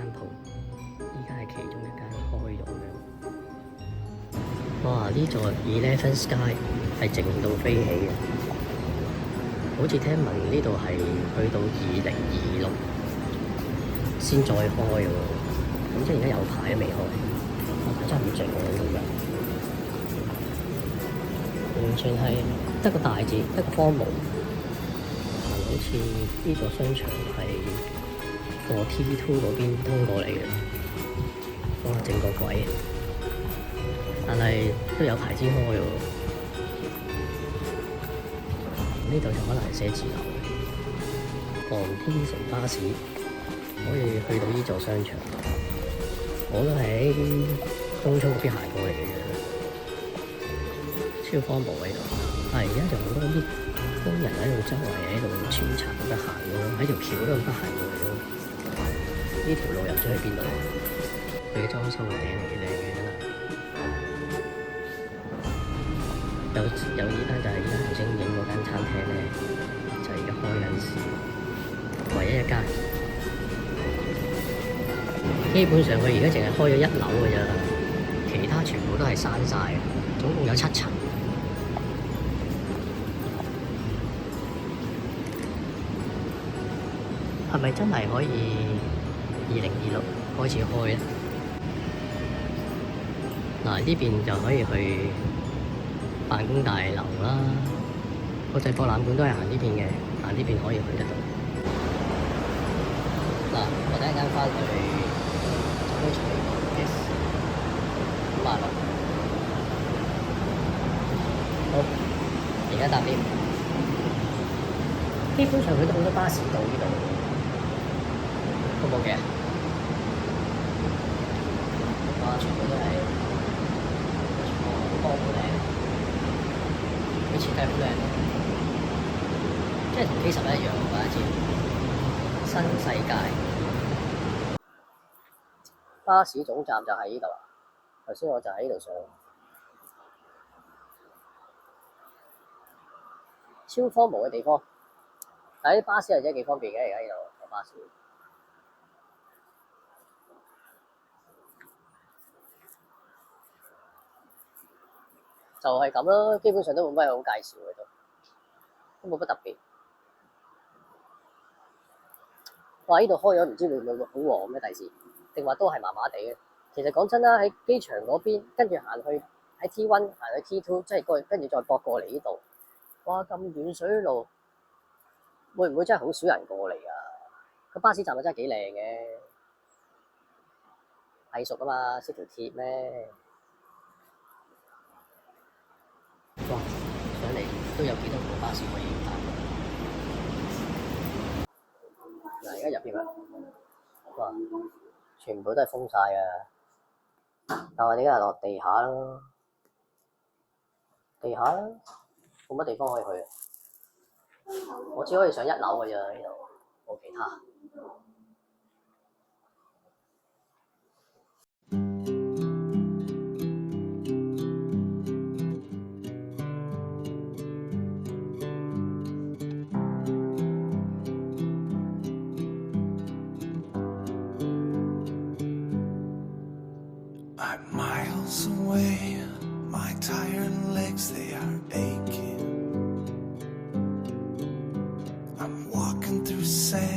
間鋪，依家係其中一間開咗嘅。哇！呢座 Eleven Sky 係靜到飛起嘅，好似聽聞呢度係去到2026先再開嘅喎，咁即係而家有排都未開，真係好靜喎呢度人，完全係得個大字，得個荒蕪。好似呢座商場係過 T2 嗰邊通過嚟嘅，哇！靜個鬼，但係都有排先開喎。呢度就可能係寫字樓，航天城巴士可以去到呢座商場。我都喺東涌嗰邊行過嚟嘅，超荒蕪喺度。而家就好多啲工人喺度周圍喺度穿插咁樣行咯，喺條橋都咁得閒過嚟咯。呢條路又唔知去邊度？佢嘅裝修個頂嚟幾靚嘅，真係。有依間就係依家頭先影嗰間餐廳咧，就而家開緊市，唯一一間。基本上佢而家淨係開咗1樓嘅咋，其他全部都係閂晒，總共有7層。係咪真係可以2026開始開咧？嗱，呢邊就可以去辦公大樓啦，國際博覽館都係行呢邊嘅，行呢邊可以去得到。嗱，我等陣間返去都隨便 S 56。好，而家搭 lift，基本上佢都好多巴士到呢度，好冇嘅。哇！全部都係好靚，佢設計好靚，即係同 K11一樣，我覺得知。新世界巴士總站就喺呢度啊！頭先我就喺呢度上，超荒蕪嘅地方。但係啲巴士係真係幾方便嘅，而家呢度坐巴士。就係咁啦，基本上都冇乜好介紹嘅都冇乜特別。哇！呢度開咗唔知會唔會好旺咩？第時定話都係麻麻地嘅。其實講真啦，喺機場嗰邊跟住行去喺 T1 行去 T2，即係跟住再駁過嚟呢度。哇！咁遠水路，會唔會真係好少人過嚟啊？個巴士站咪真係幾靚嘅，係熟啊嘛，識條鐵咩？哇！上嚟都有幾多個巴士可以搭。嗱，而家入邊啦，哇！全部都係封晒啊！但係點解係落地下咯？地下啦，冇乜地方可以去。我只可以上1樓嘅啫，呢度冇其他。I'm miles away, my tired legs they are aching. I'm walking through sand.